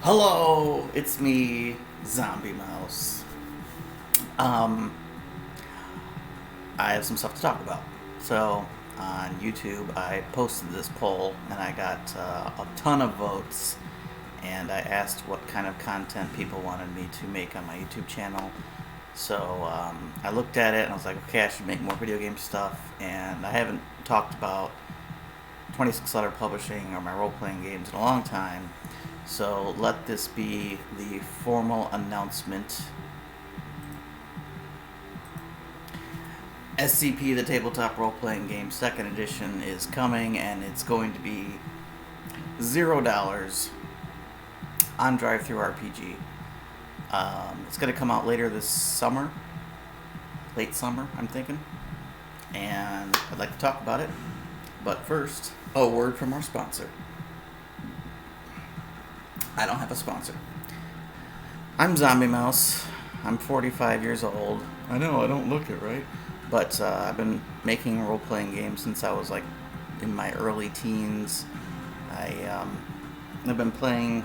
Hello, it's me, Zombie Mouse. Um, I have some stuff to talk about. So, on YouTube, I posted this poll and I got a ton of votes. And I asked what kind of content people wanted me to make on my YouTube channel. So, I looked at it and I was like, okay, I should make more video game stuff. And I haven't talked about 26 letter publishing or my role playing games in a long time. So let this be the formal announcement. SCP The Tabletop Role Playing Game 2nd Edition is coming, and it's going to be $0 on DriveThruRPG. It's going to come out later this summer, late summer, I'm thinking, and I'd like to talk about it. But first, a word from our sponsor. I don't have a sponsor. I'm Zombie Mouse. I'm 45 years old. I know, I don't look it, right? But I've been making role-playing games since I was like in my early teens. I've been playing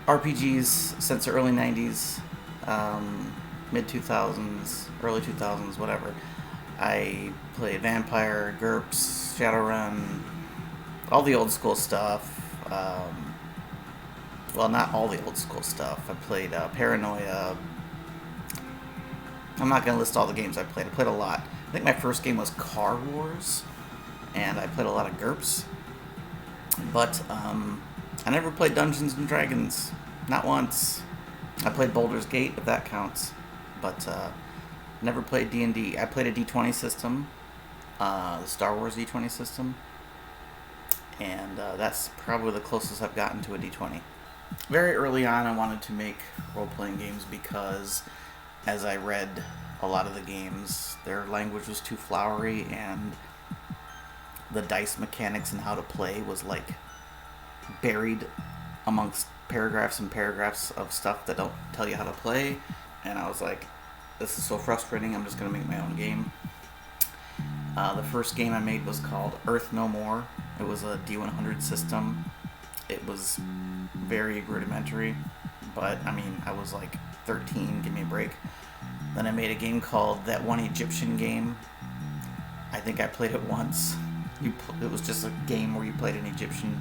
RPGs since the early 90s, mid 2000s, early 2000s, whatever. I played Vampire, GURPS, Shadowrun, all the old school stuff. Well, not all the old school stuff. I played Paranoia. I'm not going to list all the games I played. I played a lot. I think my first game was Car Wars, and I played a lot of GURPS. But I never played Dungeons and Dragons. Not once. I played Baldur's Gate, if that counts. But never played D&D. I played a D20 system, the Star Wars D20 system. And that's probably the closest I've gotten to a D20. Very early on, I wanted to make role-playing games because as I read a lot of the games, their language was too flowery and the dice mechanics and how to play was like buried amongst paragraphs and paragraphs of stuff that don't tell you how to play. And I was like, this is so frustrating, I'm just going to make my own game. The first game I made was called Earth No More. It was a D100 system. It was very rudimentary, but I mean, I was like 13, give me a break. Then I made a game called That One Egyptian Game. I think I played it once. It was just a game where you played an Egyptian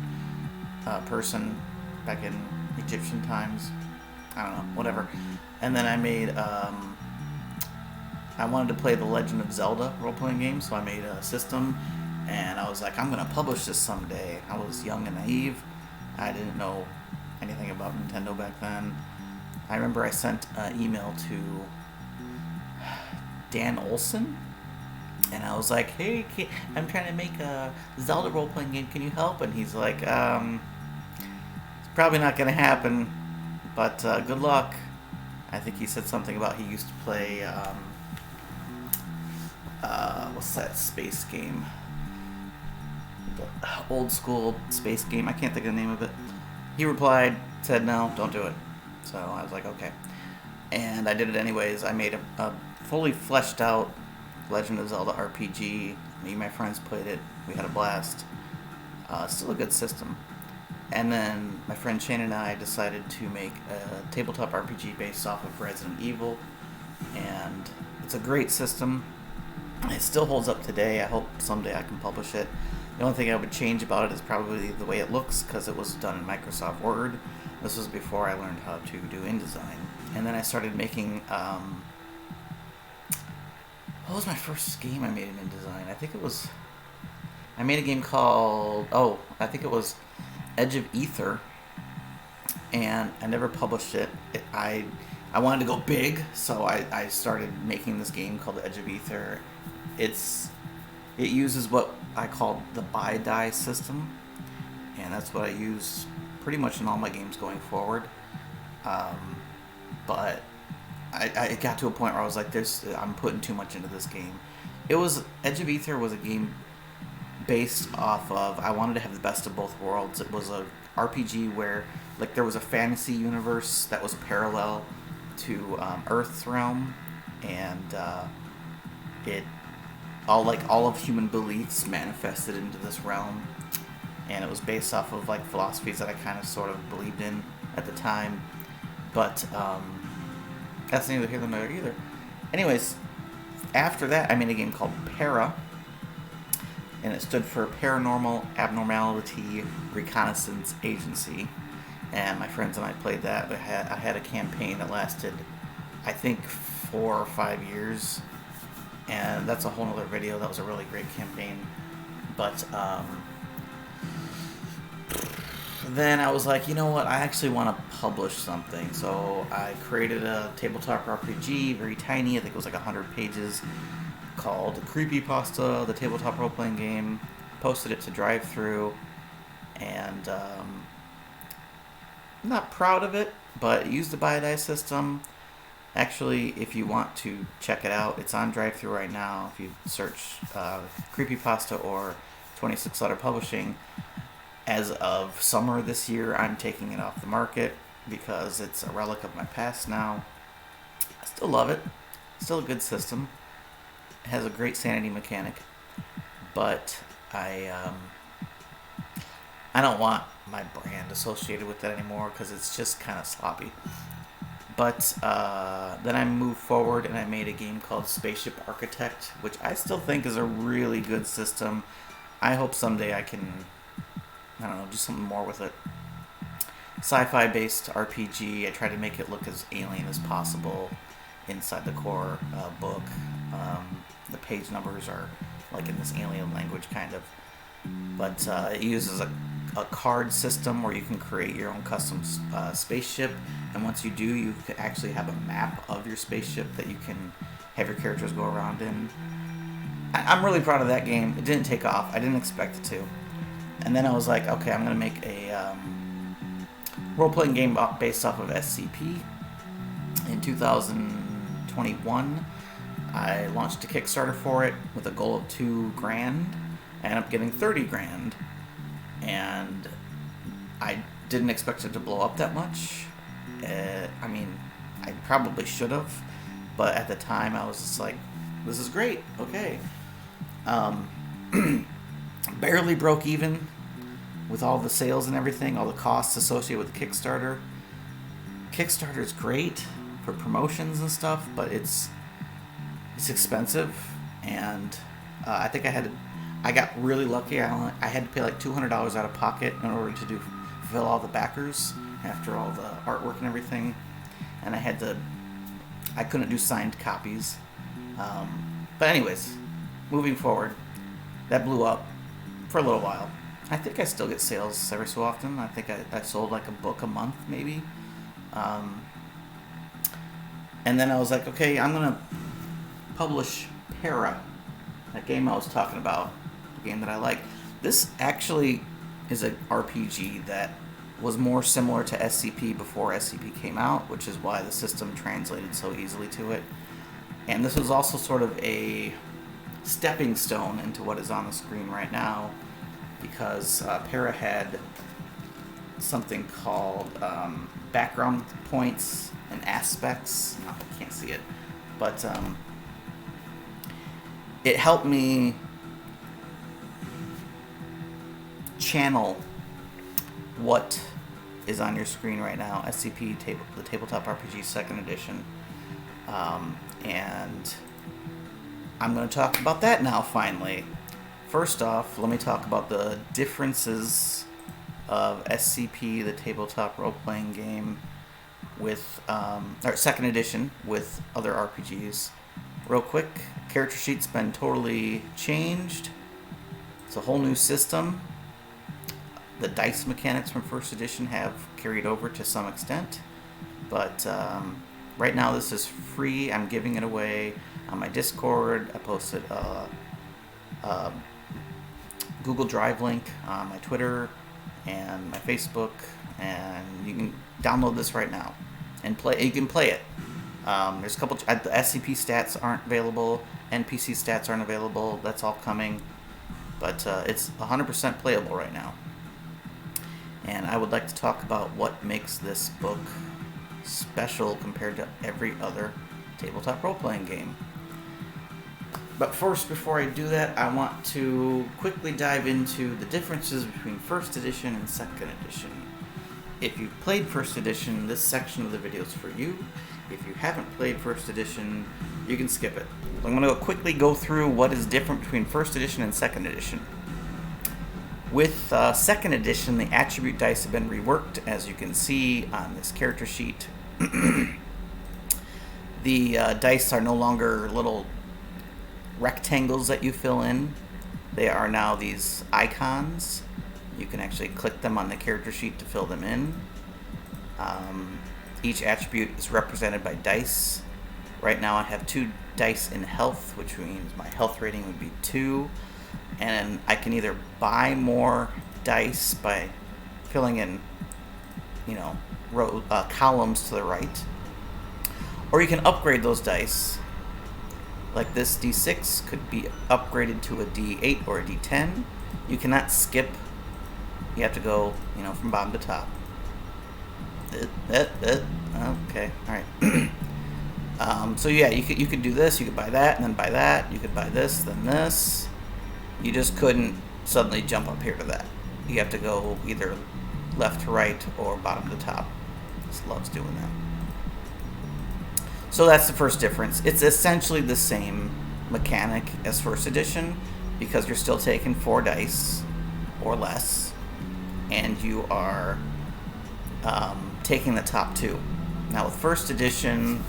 person back in Egyptian times. I don't know, whatever. And then I made, I wanted to play the Legend of Zelda role-playing game, so I made a system, and I was like, I'm going to publish this someday. I was young and naive. I didn't know anything about Nintendo back then. I remember I sent an email to Dan Olson, and I was like, hey, I'm trying to make a Zelda role-playing game. Can you help? And he's like, it's probably not going to happen, but good luck. I think he said something about he used to play, what's that space game? The old school space game. I can't think of the name of it. He replied, said no, don't do it. So I was like, okay. And I did it anyways. I made a fully fleshed out Legend of Zelda RPG. Me and my friends played it. We had a blast. Still a good system. And then my friend Shane and I decided to make a tabletop RPG based off of Resident Evil. And it's a great system. It still holds up today. I hope someday I can publish it. The only thing I would change about it is probably the way it looks, because it was done in Microsoft Word. This was before I learned how to do InDesign. And then I started making, what was my first game I made in InDesign? I made a game called, I think it was Edge of Ether, and I never published it. I wanted to go big, so I started making this game called Edge of Ether. It uses what I call the buy-die system, and that's what I use pretty much in all my games going forward. But I got to a point where I was like, I'm putting too much into this game. Edge of Ether was a game based off of, I wanted to have the best of both worlds. It was a RPG where like there was a fantasy universe that was parallel to Earth's realm, and all of human beliefs manifested into this realm. and it was based off of like philosophies that I kind of sort of believed in at the time. But that's neither here nor there either. Anyways, after that, I made a game called Para, and it stood for Paranormal Abnormality Reconnaissance Agency. And my friends and I played that. I had a campaign that lasted, I think, 4 or 5 years, and that's a whole other video. That was a really great campaign. But then I was like, you know what, I actually want to publish something. So I created a tabletop RPG, very tiny, I think it was like 100 pages, called Creepypasta, the tabletop role-playing game. Posted it to Drive-Thru, and I'm not proud of it, but it used the buy-a-die system. Actually, if you want to check it out, it's on Drive-Thru right now. If you search Creepypasta or 26 Letter Publishing, as of summer this year, I'm taking it off the market because it's a relic of my past now. I still love it. Still a good system. It has a great sanity mechanic, but I don't want my brand associated with that anymore because it's just kind of sloppy. But then I moved forward and I made a game called Spaceship Architect, which I still think is a really good system. I hope someday I can, I don't know, do something more with it. Sci-fi based RPG. I try to make it look as alien as possible inside the core book. The page numbers are like in this alien language kind of. But it uses a card system where you can create your own custom spaceship, and once you do, you can actually have a map of your spaceship that you can have your characters go around in. I'm really proud of that game. It didn't take off. I didn't expect it to. And then I was like, okay, I'm going to make a role-playing game based off of SCP. In 2021, I launched a Kickstarter for it with a goal of $2,000. I ended up getting $30,000, and I didn't expect it to blow up that much. I mean, I probably should have, but at the time I was just like, this is great, okay. Barely broke even with all the sales and everything, all the costs associated with the Kickstarter. Kickstarter is great for promotions and stuff, but it's expensive, and I think I got really lucky. I had to pay like $200 out of pocket in order to fulfill all the backers after all the artwork and everything, and I couldn't do signed copies. But anyways, moving forward, that blew up for a little while. I think I still get sales every so often. I think I sold like a book a month maybe. And then I was like, okay, I'm gonna publish Para, that game I was talking about, the game that I like. This actually is an RPG that was more similar to SCP before SCP came out, which is why the system translated so easily to it. And this was also sort of a stepping stone into what is on the screen right now, because Para had something called background points and aspects. No, I can't see it, but it helped me channel what is on your screen right now, SCP the Tabletop RPG 2nd Edition. And I'm going to talk about that now, finally. First off, let me talk about the differences of SCP, the tabletop role-playing game, with, or 2nd Edition, with other RPGs. Real quick, character sheet's been totally changed. It's a whole new system. The dice mechanics from 1st Edition have carried over to some extent, but right now this is free. I'm giving it away on my Discord. I posted a Google Drive link on my Twitter and my Facebook, and you can download this right now and play. You can play it. There's a couple. The SCP stats aren't available. NPC stats aren't available. That's all coming, but it's 100% playable right now. And I would like to talk about what makes this book special compared to every other tabletop role-playing game. But first, before I do that, I want to quickly dive into the differences between First Edition and Second Edition. If you've played First Edition, this section of the video is for you. If you haven't played First Edition, you can skip it. I'm going to quickly go through what is different between First Edition and Second Edition. With Second Edition, the attribute dice have been reworked, as you can see on this character sheet. The dice are no longer little rectangles that you fill in. They are now these icons. You can actually click them on the character sheet to fill them in. Each attribute is represented by dice. Right now I have 2 dice in health, which means my health rating would be 2. And I can either buy more dice by filling in, columns to the right, or you can upgrade those dice. Like this D6 could be upgraded to a D8 or a D10. You cannot skip. You have to go, from bottom to top. Okay, all right. So yeah, you could do this. You could buy that, and then buy that. You could buy this, then this. You just couldn't suddenly jump up here to that. You have to go either left to right or bottom to top. Just loves doing that. So that's the first difference. It's essentially the same mechanic as First Edition, because you're still taking 4 dice or less, and you are taking the top 2. Now with First Edition,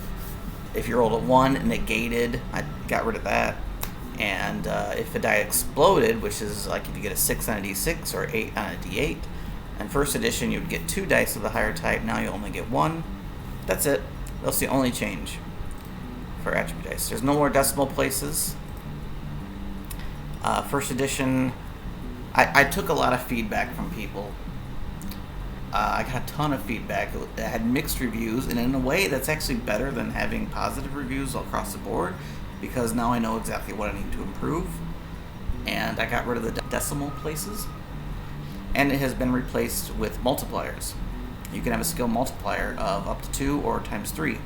if you rolled a 1 negated, I got rid of that. And if a die exploded, which is like if you get a 6 on a D6 or 8 on a D8, in First Edition you would get 2 dice of the higher type. Now you only get 1. That's it. That's the only change for attribute dice. There's no more decimal places. First Edition, I took a lot of feedback from people. I got a ton of feedback. It had mixed reviews, and in a way that's actually better than having positive reviews across the board, because now I know exactly what I need to improve. And I got rid of the decimal places, and it has been replaced with multipliers. You can have a skill multiplier of up to 2 or times 3.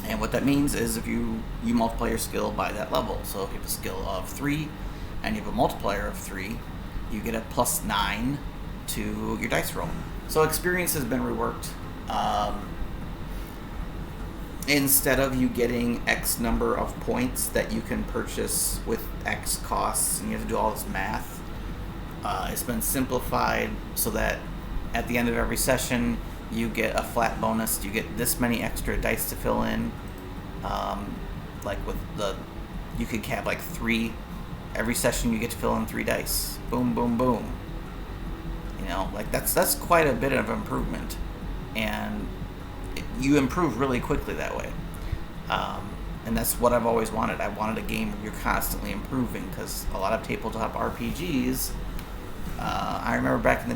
And what that means is if you multiply your skill by that level. So if you have a skill of 3 and you have a multiplier of 3, you get a plus 9 to your dice roll. So experience has been reworked. Instead of you getting X number of points that you can purchase with X costs, and you have to do all this math, it's been simplified so that at the end of every session you get a flat bonus. You get this many extra dice to fill in. Like with you could have like 3 every session. You get to fill in 3 dice. Boom, boom, boom. Like that's quite a bit of improvement, and you improve really quickly that way. And that's what I've always wanted. I wanted a game where you're constantly improving, because a lot of tabletop RPGs, I remember back in the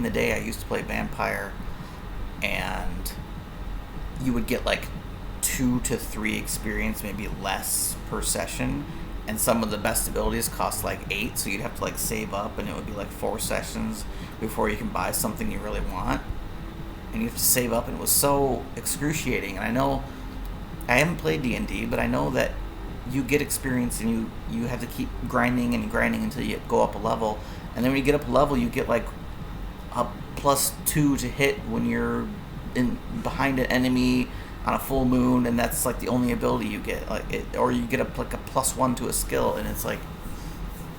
day, I used to play Vampire, and you would get like 2 to 3 experience, maybe less per session, and some of the best abilities cost like 8, so you'd have to like save up, and it would be like 4 sessions before you can buy something you really want, and you have to save up, and it was so excruciating. And I know I haven't played D&D, but I know that you get experience, and you have to keep grinding and grinding until you go up a level, and then when you get up a level, you get like a +2 to hit when you're behind an enemy on a full moon, and that's like the only ability you get, or you get a +1 to a skill, and it's like,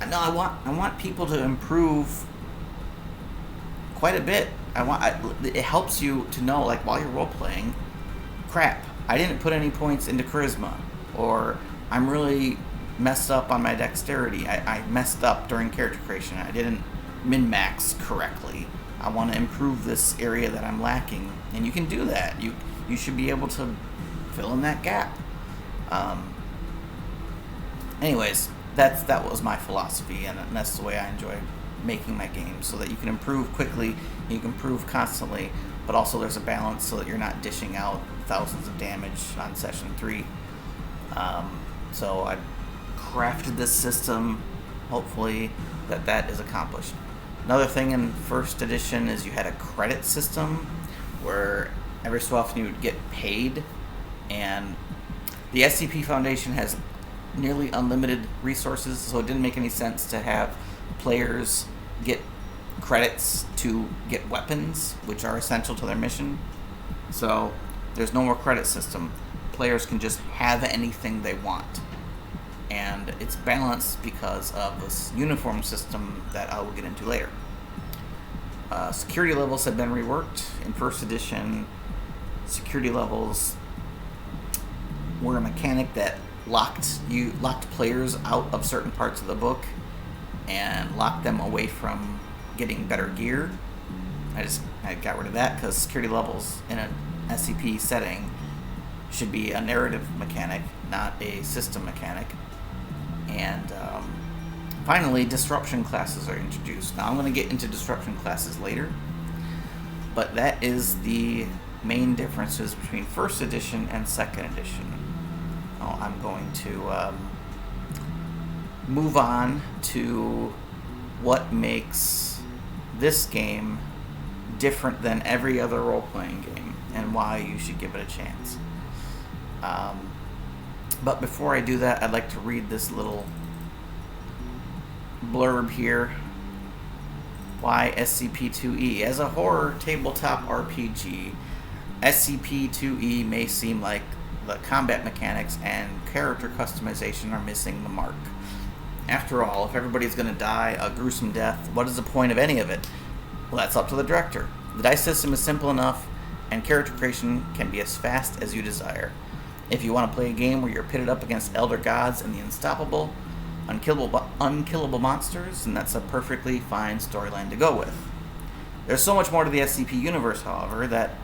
no, I want people to improve quite a bit. It helps you to know, like, while you're role playing, crap, I didn't put any points into charisma, or I'm really messed up on my dexterity. I messed up during character creation. I didn't min-max correctly. I want to improve this area that I'm lacking, and you can do that. You should be able to fill in that gap. Anyways, that was my philosophy, and that's the way I enjoy making my games, so that you can improve quickly, you can improve constantly, but also there's a balance so that you're not dishing out thousands of damage on session 3. So I crafted this system, hopefully that is accomplished. Another thing in First Edition is you had a credit system where every so often you would get paid, and The SCP Foundation has nearly unlimited resources, so it didn't make any sense to have players get credits to get weapons, which are essential to their mission. So there's no more credit system. Players can just have anything they want. And it's balanced because of this uniform system that I will get into later. Security levels have been reworked. In first edition, security levels were a mechanic that locked players out of certain parts of the book and locked them away from getting better gear. I got rid of that because security levels in an SCP setting should be a narrative mechanic, not a system mechanic. And finally, disruption classes are introduced. Now I'm going to get into disruption classes later, but that is the main differences between first edition and second edition. Now I'm going to move on to what makes this game different than every other role-playing game and why you should give it a chance. But before I do that, I'd like to read this little blurb here. Why SCP-2E? As a horror tabletop RPG, SCP-2E may seem like the combat mechanics and character customization are missing the mark. After all, if everybody's going to die a gruesome death, what is the point of any of it? Well, that's up to the director. The dice system is simple enough, and character creation can be as fast as you desire. If you want to play a game where you're pitted up against elder gods and the unstoppable, unkillable monsters, then that's a perfectly fine storyline to go with. There's so much more to the SCP universe, however, that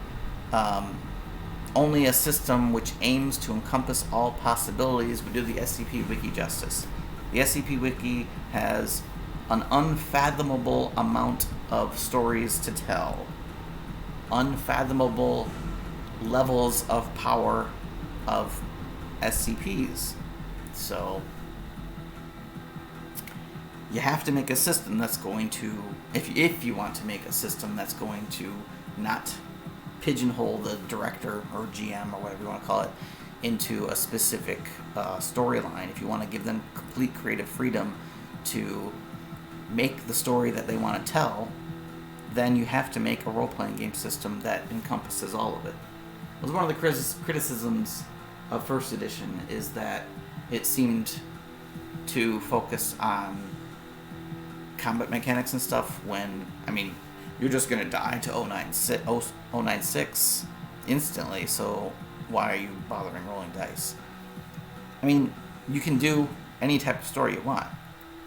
only a system which aims to encompass all possibilities would do the SCP Wiki justice. The SCP Wiki has an unfathomable amount of stories to tell, unfathomable levels of power of SCPs. So you have to make a system that's going to, if you want to make a system that's going to not pigeonhole the director or GM or whatever you want to call it into a specific storyline. If you want to give them complete creative freedom to make the story that they want to tell, then you have to make a role-playing game system that encompasses all of it. It was one of the criticisms of first edition is that it seemed to focus on combat mechanics and stuff when, I mean, you're just going to die to 096 instantly, so why are you bothering rolling dice? I mean, you can do any type of story you want.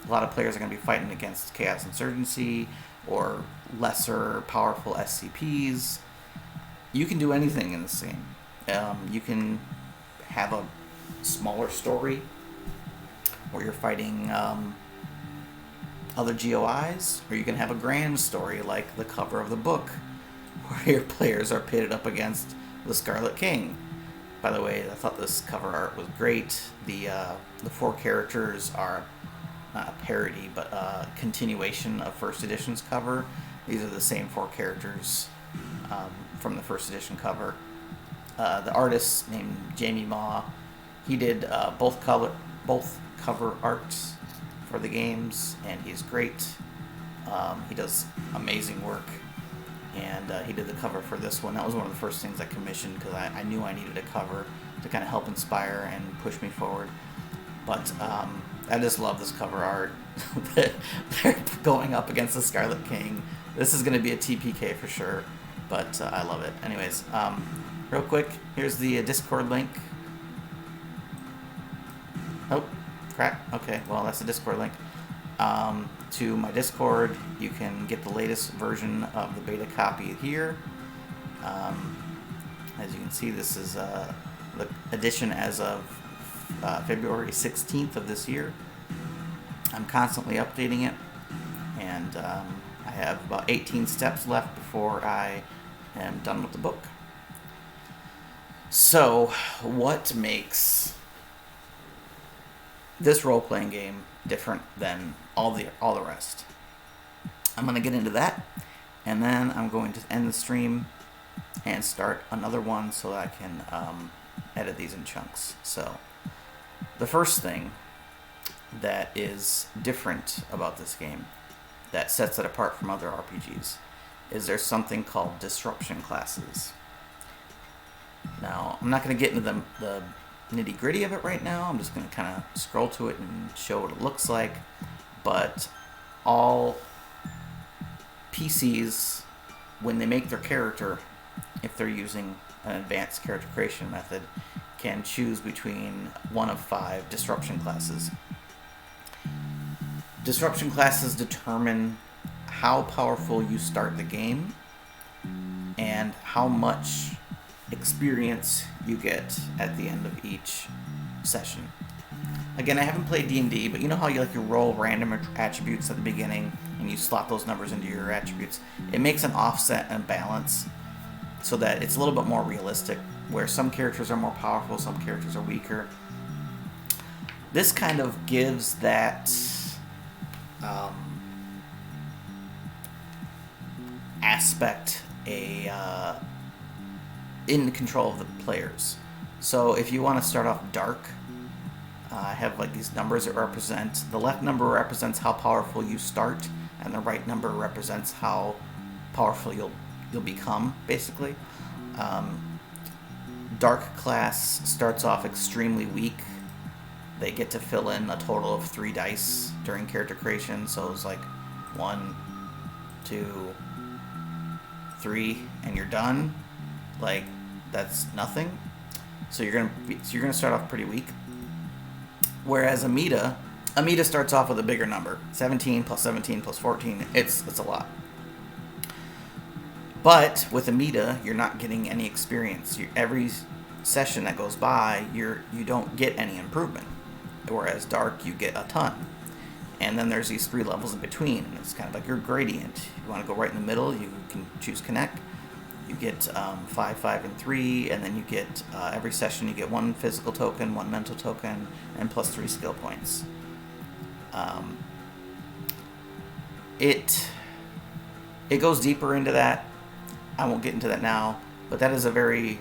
A lot of players are going to be fighting against Chaos Insurgency or lesser powerful SCPs. You can do anything in this game. You can have a smaller story where you're fighting other GOIs, or you can have a grand story like the cover of the book where your players are pitted up against the Scarlet King. By the way, I thought this cover art was great. The 4 characters are not a parody, but a continuation of first edition's cover. These are the same 4 characters from the first edition cover. The artist named Jamie Ma, he did both cover arts for the games, and he's great. He does amazing work, and he did the cover for this one. That was one of the first things I commissioned because I knew I needed a cover to kind of help inspire and push me forward. But I just love this cover art. They're going up against the Scarlet King. This is going to be a TPK for sure, but I love it. Anyways, real quick, here's the Discord link. Oh, crap. Okay, well, that's the Discord link. To my Discord, you can get the latest version of the beta copy here. As you can see, this is the edition as of February 16th of this year. I'm constantly updating it, and I have about 18 steps left before I am done with the book. So, what makes this role-playing game different than all the rest? I'm going to get into that, and then I'm going to end the stream and start another one so that I can edit these in chunks. So the first thing that is different about this game that sets it apart from other RPGs is there's something called disruption classes. Now, I'm not going to get into the nitty gritty of it right now. I'm just going to kind of scroll to it and show what it looks like. But all PCs, when they make their character, if they're using an advanced character creation method, can choose between one of 5 disruption classes. Disruption classes determine how powerful you start the game and how much experience you get at the end of each session. Again, I haven't played D&D, but you know how you roll random attributes at the beginning and you slot those numbers into your attributes? It makes an offset and balance so that it's a little bit more realistic, where some characters are more powerful, some characters are weaker. This kind of gives that aspect in control of the players. So if you want to start off dark, I have these numbers that represent, the left number represents how powerful you start, and the right number represents how powerful you'll become, basically. Dark class starts off extremely weak. They get to fill in a total of 3 dice during character creation, so it's 1, 2, 3, and you're done. That's nothing. So you're gonna start off pretty weak. Whereas Amida starts off with a bigger number, 17 plus 17 plus 14. It's a lot. But with Amida, you're not getting any experience. Every session that goes by, you don't get any improvement. Whereas Dark, you get a ton. And then there's these 3 levels in between. And it's kind of like your gradient. You want to go right in the middle, you can choose Connect. You get 5, 5, and 3, and then you get every session you get 1 physical token, 1 mental token, and plus 3 skill points. It goes deeper into that. I won't get into that now, but that is a very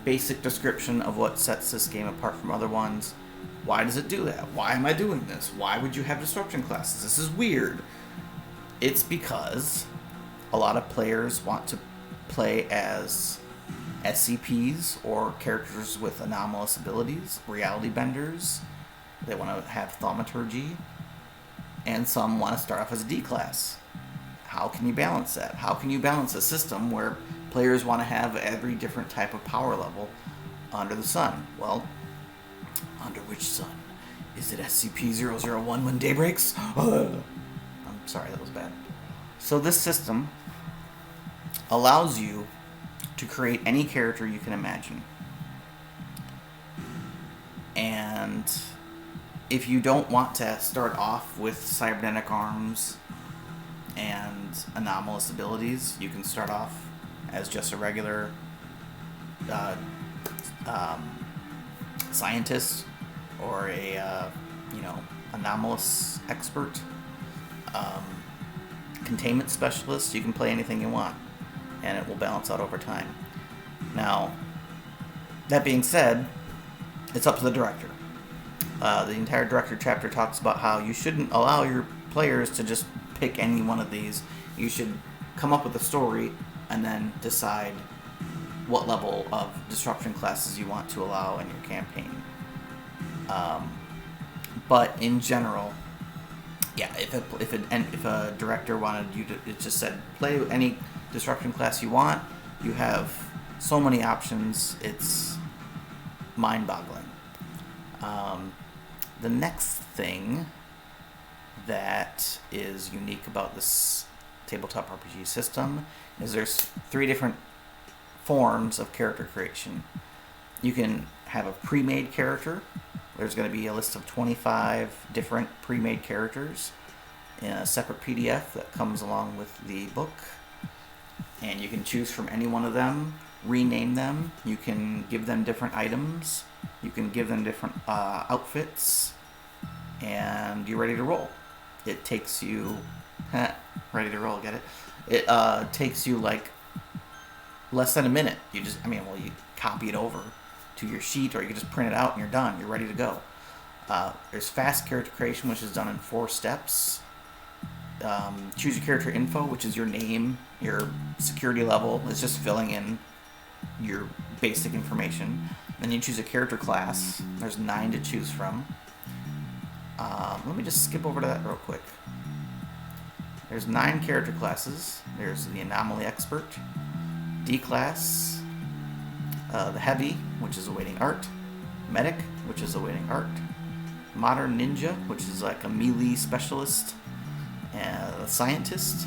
basic description of what sets this game apart from other ones. Why does it do that? Why am I doing this? Why would you have disruption classes? This is weird. It's because a lot of players want to play as SCPs or characters with anomalous abilities, reality benders. They want to have thaumaturgy. And some want to start off as a D class. How can you balance that? How can you balance a system where players want to have every different type of power level under the sun? Well, under which sun? Is it SCP-001 when day breaks? I'm sorry, that was bad. So this system allows you to create any character you can imagine. And if you don't want to start off with cybernetic arms and anomalous abilities, you can start off as just a regular scientist or a anomalous expert, containment specialist. You can play anything you want, and it will balance out over time. Now, that being said, it's up to the director. The entire director chapter talks about how you shouldn't allow your players to just pick any one of these. You should come up with a story and then decide what level of disruption classes you want to allow in your campaign. But in general, yeah, if a director wanted you to, it just said play any disruption class you want. You have so many options. It's mind-boggling. The next thing that is unique about this tabletop RPG system is there's 3 different forms of character creation. You can have a pre-made character. There's going to be a list of 25 different pre-made characters in a separate PDF that comes along with the book. And you can choose from any one of them, rename them. You can give them different items. You can give them different outfits. And you're ready to roll. It takes you... ready to roll, get it? It takes you less than a minute. You copy it over to your sheet, or you can just print it out and you're done. You're ready to go. There's fast character creation, which is done in 4 steps. Choose your character info, which is your name, your security level. It's just filling in your basic information. Then you choose a character class. There's 9 to choose from. Let me just skip over to that real quick. There's 9 character classes. There's the Anomaly Expert, D class, the Heavy, which is awaiting art, Medic, which is awaiting art, Modern Ninja, which is like a melee specialist, the Scientist,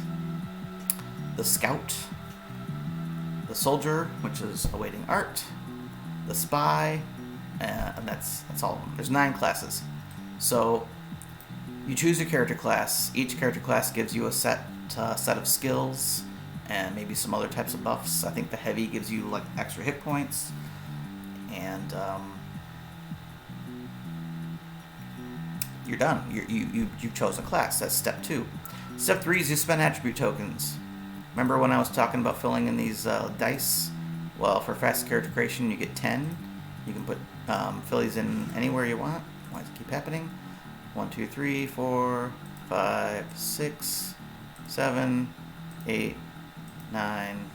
the Scout, the Soldier, which is awaiting art, the Spy, and that's all of them. There's 9 classes. So you choose your character class. Each character class gives you a set of skills and maybe some other types of buffs. I think the Heavy gives you like extra hit points, and you're done. You've chosen a class. That's step 2. Step 3 is you spend attribute tokens. Remember when I was talking about filling in these dice? Well, for fast character creation, you get 10. You can put fill these in anywhere you want. Why does it keep happening? 1, 2, 3, 4, 5, 6, 7, 8, 9,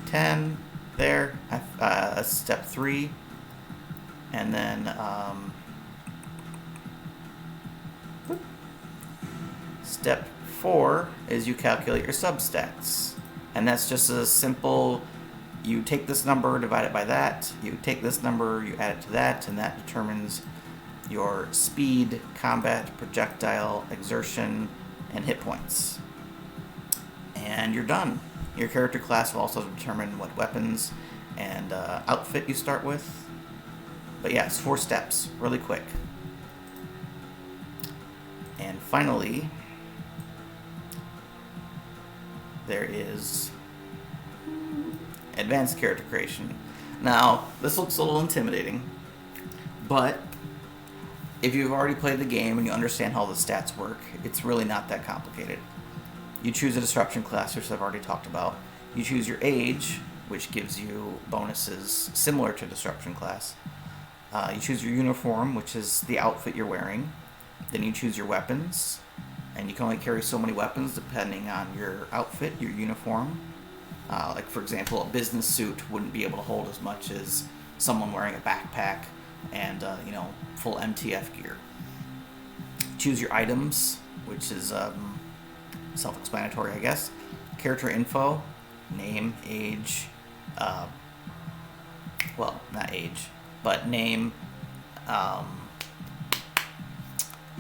10. There. That's step 3. And then step 4 is you calculate your substats. And that's just a simple, you take this number, divide it by that, you take this number, you add it to that, and that determines your speed, combat, projectile, exertion, and hit points. And you're done. Your character class will also determine what weapons and outfit you start with. But yeah, it's 4 steps, really quick. And finally, there is advanced character creation. Now, this looks a little intimidating, but if you've already played the game and you understand how the stats work, it's really not that complicated. You choose a disruption class, which I've already talked about. You choose your age, which gives you bonuses similar to disruption class. You choose your uniform, which is the outfit you're wearing. Then you choose your weapons, and you can only carry so many weapons depending on your outfit, your uniform. Like, for example, a business suit wouldn't be able to hold as much as someone wearing a backpack and full MTF gear. Choose your items, which is self-explanatory, I guess. Character info, name, age, well, not age, but name,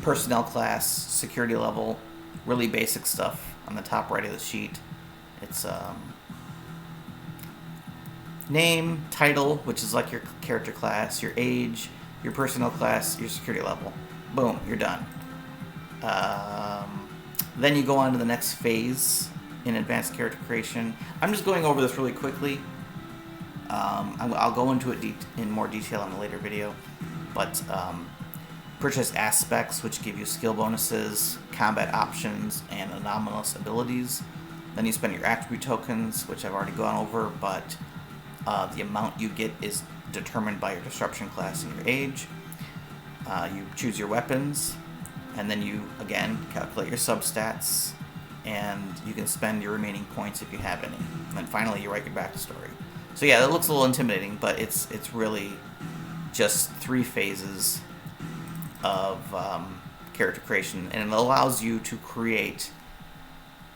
personnel class, security level, really basic stuff on the top right of the sheet. It's name, title, which is like your character class, your age, your personnel class, your security level. Boom, you're done. Then you go on to the next phase in advanced character creation. I'm just going over this really quickly. I'll go into it in more detail in a later video. But purchase aspects, which give you skill bonuses, combat options, and anomalous abilities. Then you spend your attribute tokens, which I've already gone over, but the amount you get is determined by your disruption class and your age. You choose your weapons, and then you, again, calculate your substats, and you can spend your remaining points if you have any. And then finally, you write your backstory. So yeah, that looks a little intimidating, but it's really just 3 phases of character creation, and it allows you to create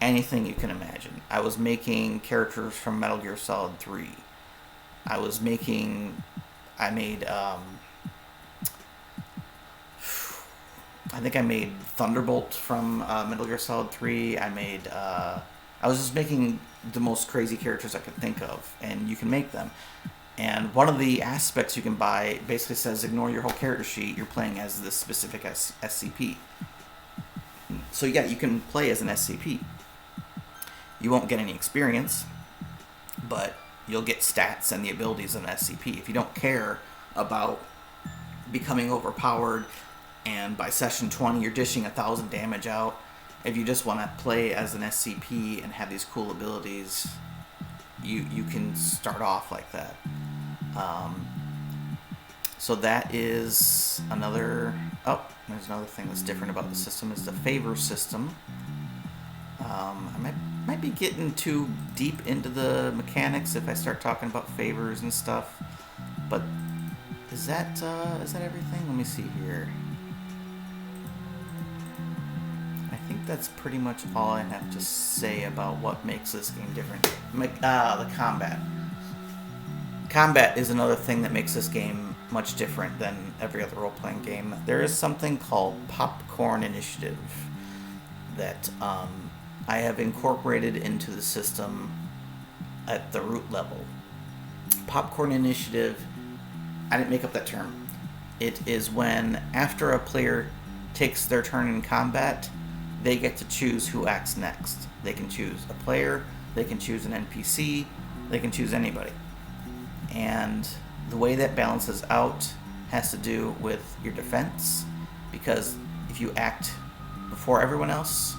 anything you can imagine. I was making characters from Metal Gear Solid 3. I think I made Thunderbolt from Metal Gear Solid 3. I was just making the most crazy characters I could think of, and you can make them. And one of the aspects you can buy basically says, ignore your whole character sheet, you're playing as this specific SCP. So yeah, you can play as an SCP. You won't get any experience, but you'll get stats and the abilities of an SCP. If you don't care about becoming overpowered, and by session 20 you're dishing 1,000 damage out, if you just want to play as an SCP and have these cool abilities, you can start off like that. So that is another... Oh, there's another thing that's different about the system is the favor system. I might be getting too deep into the mechanics if I start talking about favors and stuff. But is that everything? Let me see here. I think that's pretty much all I have to say about what makes this game different. The combat. Combat is another thing that makes this game much different than every other role-playing game. There is something called Popcorn Initiative that I have incorporated into the system at the root level. Popcorn Initiative, I didn't make up that term. It is when, after a player takes their turn in combat, they get to choose who acts next. They can choose a player, they can choose an NPC, they can choose anybody. And the way that balances out has to do with your defense, because if you act before everyone else,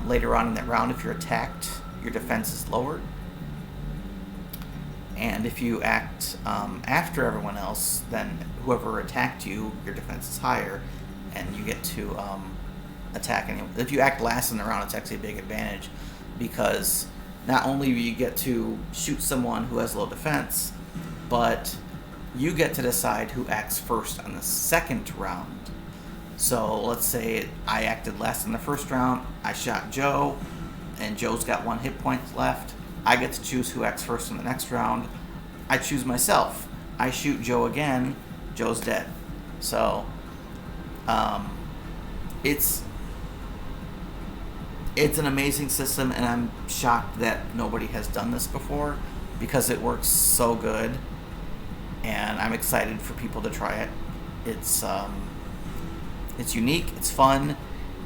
later on in that round, if you're attacked, your defense is lowered. And if you act after everyone else, then whoever attacked you, your defense is higher, and you get to attack anyone. If you act last in the round, it's actually a big advantage, because not only do you get to shoot someone who has low defense, but you get to decide who acts first on the second round. So let's say I acted last in the first round, I shot Joe, and Joe's got 1 hit point left. I get to choose who acts first in the next round. I choose myself. I shoot Joe again, Joe's dead. So it's an amazing system, and I'm shocked that nobody has done this before, because it works so good, and I'm excited for people to try it. It's unique, it's fun.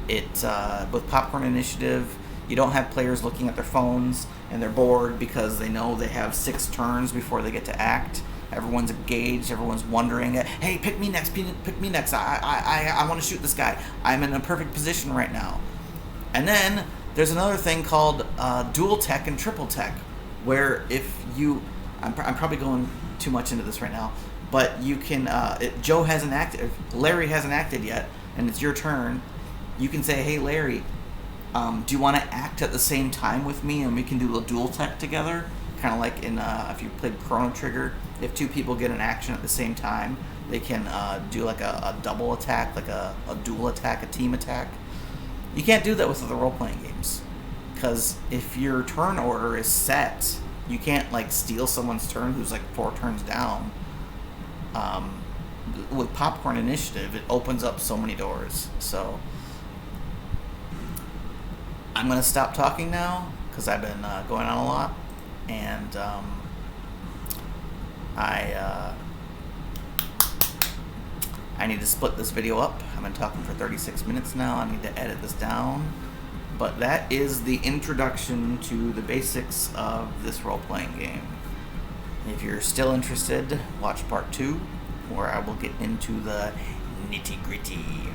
With Popcorn Initiative, you don't have players looking at their phones and they're bored because they know they have 6 turns before they get to act. Everyone's engaged, everyone's wondering, hey, pick me next, pick me next. I want to shoot this guy. I'm in a perfect position right now. And then there's another thing called dual tech and triple tech, where if you... I'm probably going too much into this right now, but you can... Joe hasn't acted... Larry hasn't acted yet, and it's your turn. You can say, hey, Larry, do you want to act at the same time with me, and we can do a dual tech together? Kind of like in if you played Chrono Trigger, if 2 people get an action at the same time, they can do like a double attack, like a dual attack, a team attack. You can't do that with other role-playing games, because if your turn order is set, you can't like steal someone's turn who's like 4 turns down. With Popcorn Initiative, it opens up so many doors. So I'm going to stop talking now, because I've been going on a lot, and I need to split this video up. I've been talking for 36 minutes now. I need to edit this down. But that is the introduction to the basics of this role-playing game. If you're still interested, watch part 2, where I will get into the nitty-gritty.